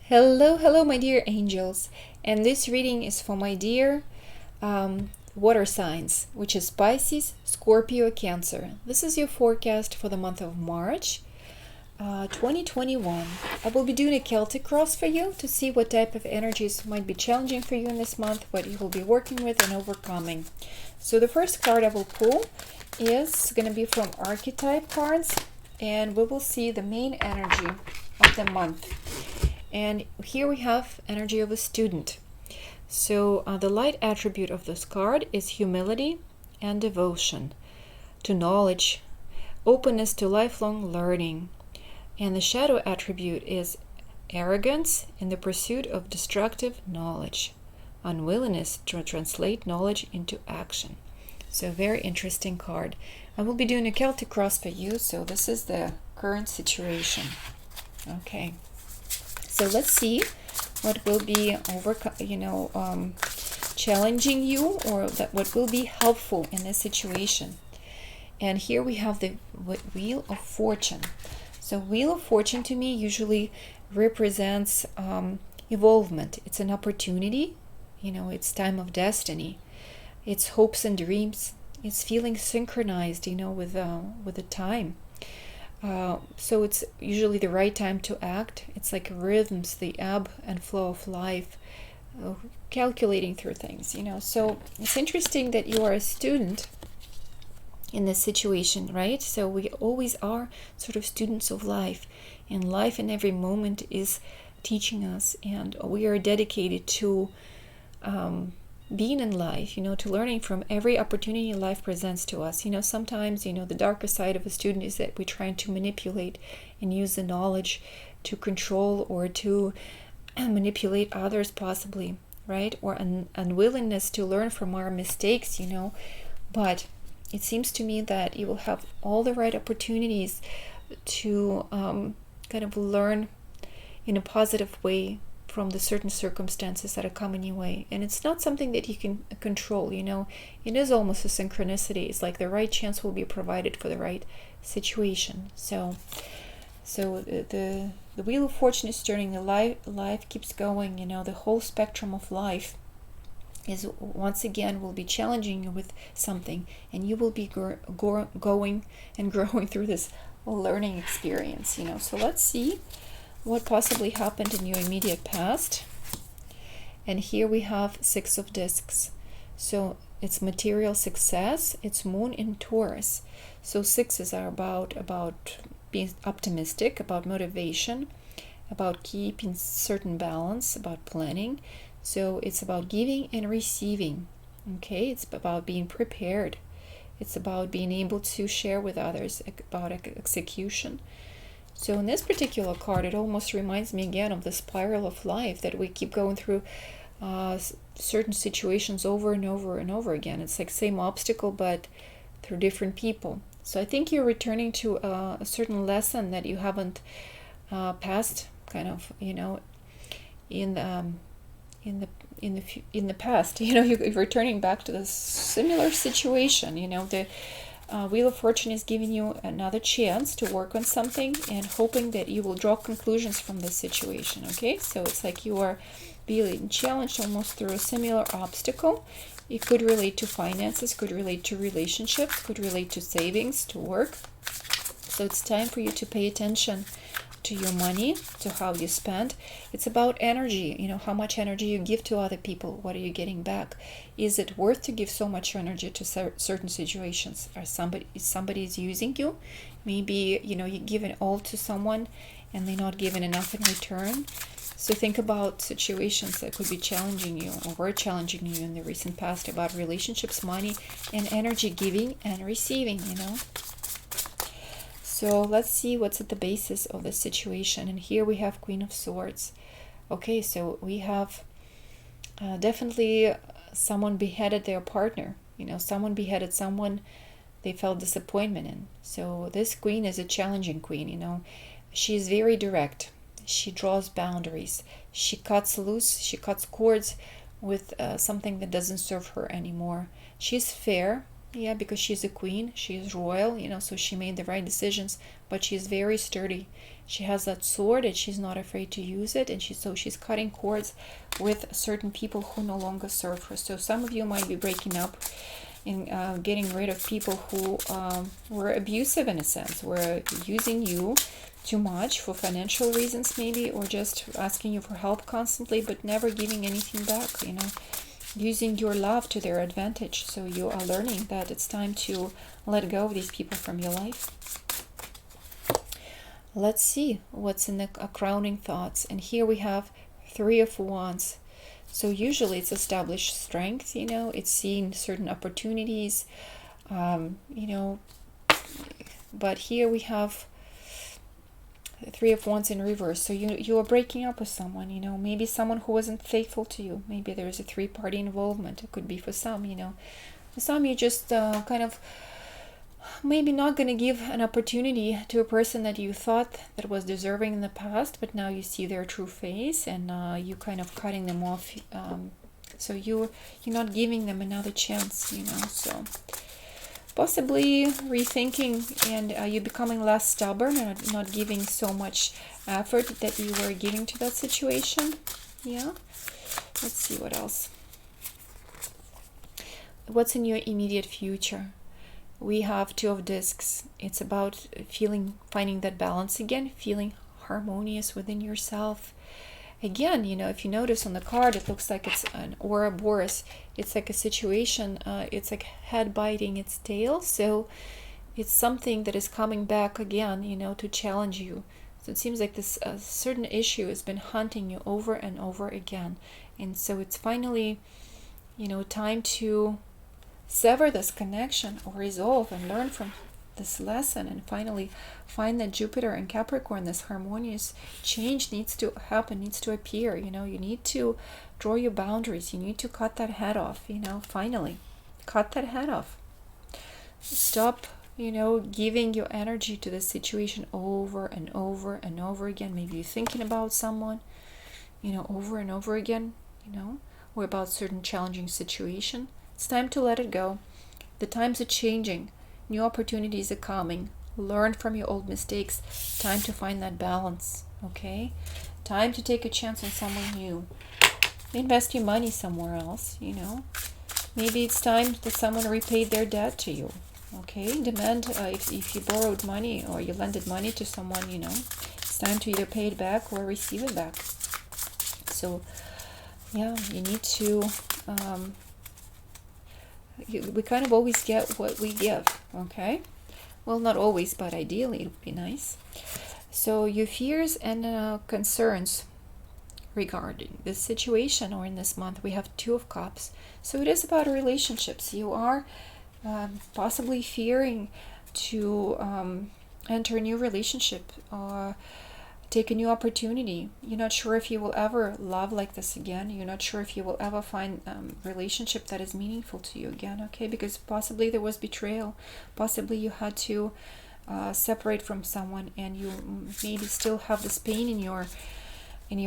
Hello, my dear angels. And this reading is for my dear water signs, which is Pisces, Scorpio, Cancer. This is your forecast for the month of March 2021. I will be doing a Celtic Cross for you to see what type of energies might be challenging for you in this month, what you will be working with and overcoming. So the first card I will pull is going to be from Archetype cards, and we will see the main energy of the month. And here we have energy of a student. So the light attribute of this card is humility and devotion to knowledge, openness to lifelong learning. And the shadow attribute is arrogance in the pursuit of destructive knowledge, unwillingness to translate knowledge into action. So a very interesting card. I will be doing a Celtic Cross for you, so this is the current situation. Okay. So let's see what will be challenging you, or what will be helpful in this situation. And here we have the Wheel of Fortune. So Wheel of Fortune to me usually represents evolvement. It's an opportunity, it's time of destiny. It's hopes and dreams. It's feeling synchronized, with the time. So it's usually the right time to act. It's like rhythms, the ebb and flow of life, calculating through things, So it's interesting that you are a student in this situation, right? So we always are sort of students of life, and life in every moment is teaching us, and we are dedicated to being in life, to learning from every opportunity life presents to us. Sometimes, the darker side of a student is that we're trying to manipulate and use the knowledge to control or to manipulate others possibly, right? Or an unwillingness to learn from our mistakes, But it seems to me that you will have all the right opportunities to kind of learn in a positive way from the certain circumstances that are coming your way. And it's not something that you can control, It is almost a synchronicity. It's like the right chance will be provided for the right situation. So the Wheel of Fortune is turning, the life keeps going, the whole spectrum of life is once again will be challenging you with something, and you will be going and growing through this learning experience, So let's see what possibly happened in your immediate past. And here we have Six of Discs. So it's material success. It's Moon in Taurus. So sixes are about being optimistic, about motivation, about keeping certain balance, about planning. So it's about giving and receiving. Okay, it's about being prepared. It's about being able to share with others, about execution. So in this particular card, it almost reminds me again of the spiral of life, that we keep going through certain situations over and over and over again. It's like same obstacle, but through different people. So I think you're returning to a certain lesson that you haven't passed, kind of, in the past. You're returning back to this similar situation. The Wheel of Fortune is giving you another chance to work on something and hoping that you will draw conclusions from this situation. Okay, so it's like you are being challenged almost through a similar obstacle. It could relate to finances, could relate to relationships, could relate to savings, to work. So it's time for you to pay attention to your money, to how you spend. It's about energy, how much energy you give to other people. What are you getting back? Is it worth to give so much energy to certain situations? Somebody is using you? Maybe, you give it all to someone and they're not giving enough in return. So think about situations that could be challenging you or were challenging you in the recent past, about relationships, money, and energy giving and receiving, So let's see what's at the basis of the situation. And here we have Queen of Swords. Okay, so we have definitely someone beheaded their partner. Someone beheaded someone they felt disappointment in. So this queen is a challenging queen, She is very direct. She draws boundaries. She cuts loose. She cuts cords with something that doesn't serve her anymore. She's fair. Yeah, because she's a queen, she is royal, so she made the right decisions, but she's very sturdy She has that sword and she's not afraid to use it, and she's cutting cords with certain people who no longer serve her. So some of you might be breaking up and getting rid of people who were abusive in a sense, were using you too much for financial reasons maybe, or just asking you for help constantly but never giving anything back, using your love to their advantage. So you are learning that it's time to let go of these people from your life. Let's see what's in the crowning thoughts. And here we have Three of Wands. So usually it's established strength, it's seeing certain opportunities, but here we have Three of Wands in reverse. So you are breaking up with someone, maybe someone who wasn't faithful to you. Maybe there's a three-party involvement. It could be for some, For some, you just kind of maybe not going to give an opportunity to a person that you thought that was deserving in the past, but now you see their true face, and you kind of cutting them off. So you're not giving them another chance, So possibly rethinking, and you becoming less stubborn and not giving so much effort that you were giving to that situation. Yeah. Let's see what else. What's in your immediate future? We have Two of Discs. It's about finding that balance again, feeling harmonious within yourself. Again, if you notice on the card, it looks like it's an Ouroboros. It's like a situation, it's like head biting its tail. So it's something that is coming back again, to challenge you. So it seems like this certain issue has been hunting you over and over again. And so it's finally, time to sever this connection or resolve and learn from this lesson, and finally find that Jupiter and Capricorn, this harmonious change needs to happen, needs to appear. You need to draw your boundaries. You need to cut that head off, finally cut that head off. Stop, giving your energy to this situation over and over and over again. Maybe you're thinking about someone, over and over again, or about certain challenging situation. It's time to let it go. The times are changing. New opportunities are coming. Learn from your old mistakes. Time to find that balance, okay? Time to take a chance on someone new. Invest your money somewhere else, Maybe it's time that someone repaid their debt to you, okay? Demand, if you borrowed money or you lended money to someone, it's time to either pay it back or receive it back. So, yeah, you need to... we kind of always get what we give, okay? Well, not always, but ideally it would be nice. So your fears and concerns regarding this situation, or in this month, we have Two of Cups. So it is about relationships. You are possibly fearing to enter a new relationship or take a new opportunity. You're not sure if you will ever love like this again. You're not sure if you will ever find a relationship that is meaningful to you again, okay? Because possibly there was betrayal. Possibly you had to separate from someone, and you maybe still have this pain in your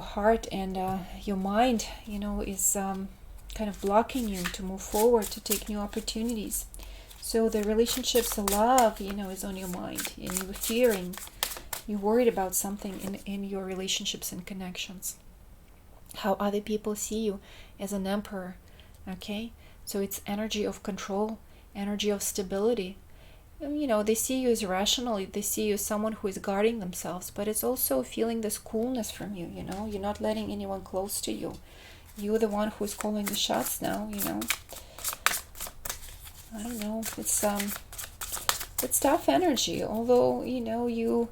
heart, and your mind, is kind of blocking you to move forward, to take new opportunities. So the relationships, the love, is on your mind, and you're fearing. You're worried about something in your relationships and connections. How other people see you as an emperor, okay? So it's energy of control, energy of stability. And, they see you as rational. They see you as someone who is guarding themselves. But it's also feeling this coolness from you, You're not letting anyone close to you. You're the one who's calling the shots now, I don't know. It's tough energy. Although, you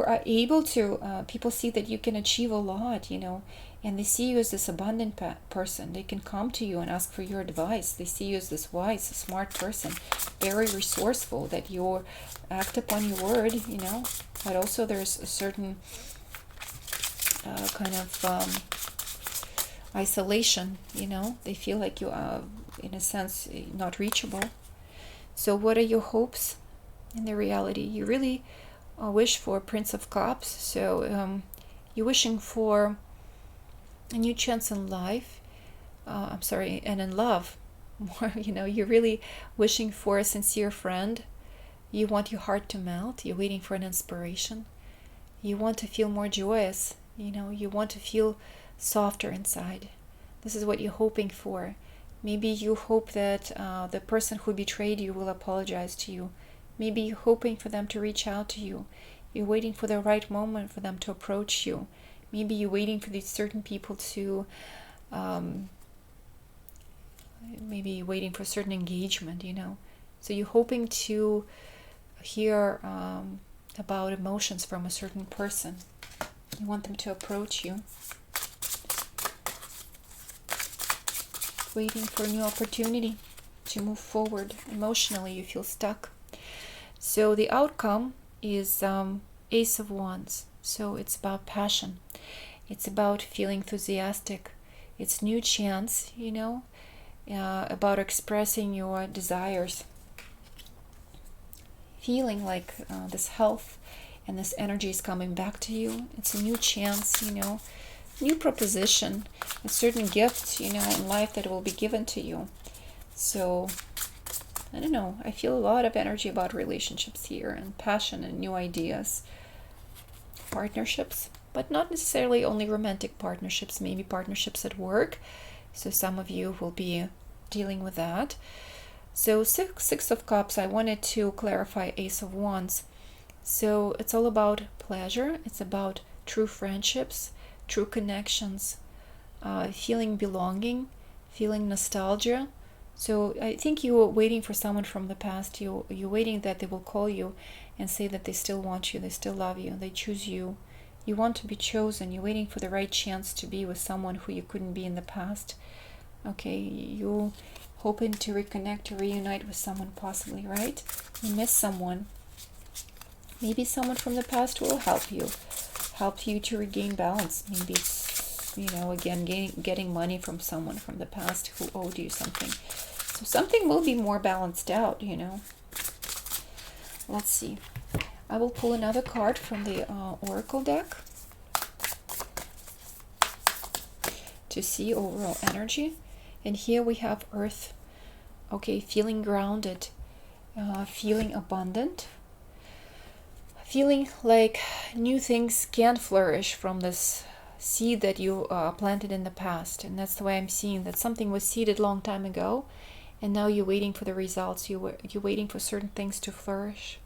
are able to, people see that you can achieve a lot, and they see you as this abundant person. They can come to you and ask for your advice. They see you as this wise, smart person, very resourceful, that you act upon your word, but also there's a certain kind of isolation, They feel like you are, in a sense, not reachable. So what are your hopes in the reality? You really wish for Prince of Cups. So you're wishing for a new chance in life. And in love. More, you're really wishing for a sincere friend. You want your heart to melt. You're waiting for an inspiration. You want to feel more joyous, you want to feel softer inside. This is what you're hoping for. Maybe you hope that the person who betrayed you will apologize to you. Maybe you're hoping for them to reach out to you. You're waiting for the right moment for them to approach you. Maybe you're waiting for these certain people to, maybe you're waiting for a certain engagement, So you're hoping to hear about emotions from a certain person. You want them to approach you. Waiting for a new opportunity to move forward. Emotionally, you feel stuck. So the outcome is Ace of Wands. So it's about passion. It's about feeling enthusiastic. It's new chance, about expressing your desires. Feeling like this health and this energy is coming back to you. It's a new chance, new proposition, a certain gift, in life that will be given to you. So, I don't know, I feel a lot of energy about relationships here and passion and new ideas. Partnerships, but not necessarily only romantic partnerships, maybe partnerships at work. So some of you will be dealing with that. So Six of Cups, I wanted to clarify Ace of Wands. So it's all about pleasure. It's about true friendships, true connections, feeling belonging, feeling nostalgia. So I think you are waiting for someone from the past. You're waiting that they will call you and say that they still want you, they still love you, they choose you. You want to be chosen. You're waiting for the right chance to be with someone who you couldn't be in the past. Okay, you hoping to reconnect, to reunite with someone possibly, right? You miss someone. Maybe someone from the past will help you to regain balance. Maybe it's, again, getting money from someone from the past who owed you something. So something will be more balanced out, Let's see. I will pull another card from the Oracle deck to see overall energy. And here we have Earth. Okay, feeling grounded, feeling abundant, feeling like new things can flourish from this seed that you planted in the past. And that's the way I'm seeing that something was seeded a long time ago, and now you're waiting for the results. You're waiting for certain things to flourish.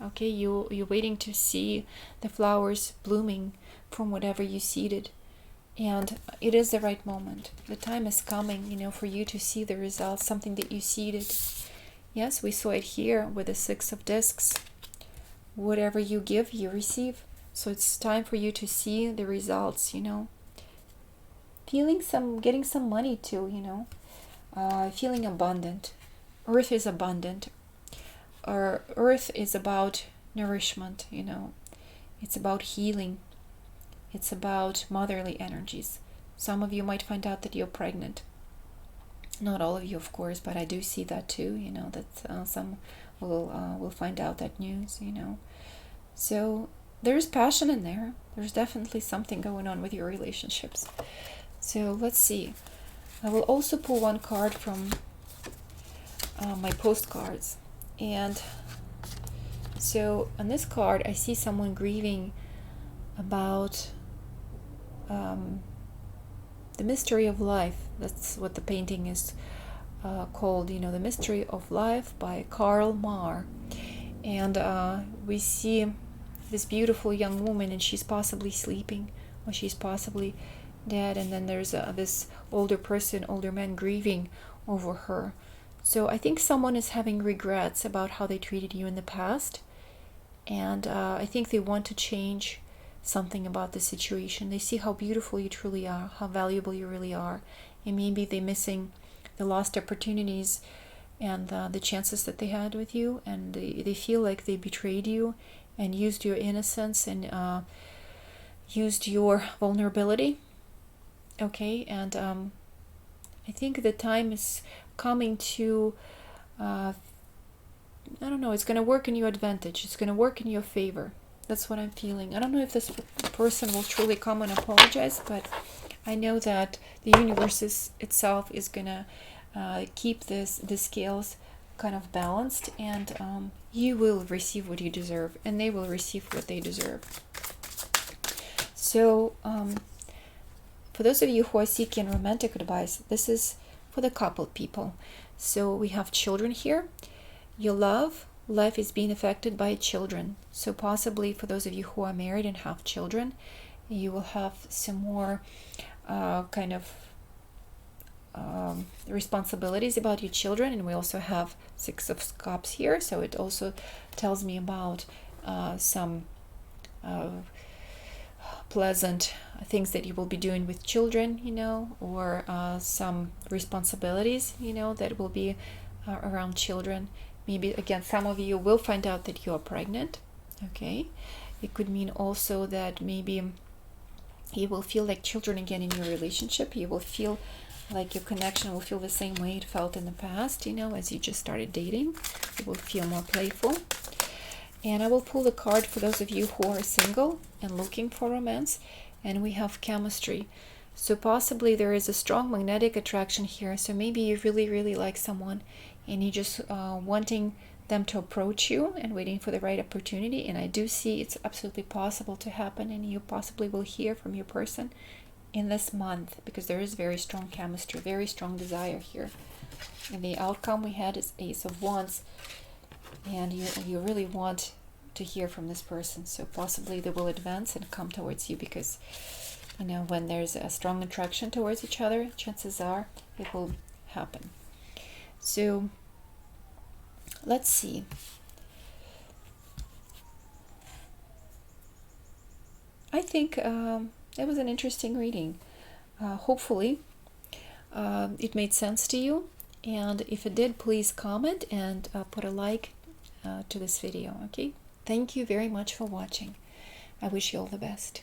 Okay, you're waiting to see the flowers blooming from whatever you seeded. And it is the right moment. The time is coming, for you to see the results, something that you seeded. Yes, we saw it here with the Six of Discs. Whatever you give, you receive. So it's time for you to see the results, getting some money too, feeling abundant. Earth is abundant. Earth is about nourishment, It's about healing. It's about motherly energies. Some of you might find out that you're pregnant. Not all of you, of course, but I do see that too, that some will find out that news, So there's passion in there. There's definitely something going on with your relationships. So let's see. I will also pull one card from my postcards. And so on this card, I see someone grieving about the mystery of life. That's what the painting is called, The Mystery of Life by Karl Marr. And we see this beautiful young woman, and she's possibly sleeping, or she's possibly dead, and then there's this older man grieving over her. So I think someone is having regrets about how they treated you in the past, and I think they want to change something about the situation. They see how beautiful you truly are, how valuable you really are, and maybe they're missing the lost opportunities and the chances that they had with you, and they feel like they betrayed you and used your innocence and used your vulnerability. Okay, and I think the time is coming to I don't know, it's going to work in your advantage. It's going to work in your favor. That's what I'm feeling. I don't know if this person will truly come and apologize, but I know that the universe itself is going to keep the scales kind of balanced, and you will receive what you deserve, and they will receive what they deserve. So for those of you who are seeking romantic advice, this is for the coupled people. So we have children here. Your love life is being affected by children. So possibly for those of you who are married and have children, you will have some more kind of responsibilities about your children. And we also have Six of Cups here, so it also tells me about some pleasant things that you will be doing with children, or some responsibilities, that will be around children. Maybe again, some of you will find out that you are pregnant. Okay, it could mean also that maybe you will feel like children again in your relationship. You will feel like your connection will feel the same way it felt in the past, as you just started dating. You will feel more playful. And I will pull the card for those of you who are single and looking for romance. And we have chemistry. So possibly there is a strong magnetic attraction here. So maybe you really, really like someone and you just wanting them to approach you and waiting for the right opportunity. And I do see it's absolutely possible to happen, and you possibly will hear from your person in this month, because there is very strong chemistry, very strong desire here. And the outcome we had is Ace of Wands, and you really want to hear from this person. So possibly they will advance and come towards you, because when there's a strong attraction towards each other, chances are it will happen. So let's see. I think it was an interesting reading. Hopefully it made sense to you, and if it did, please comment and put a like to this video. Okay, thank you very much for watching. I wish you all the best.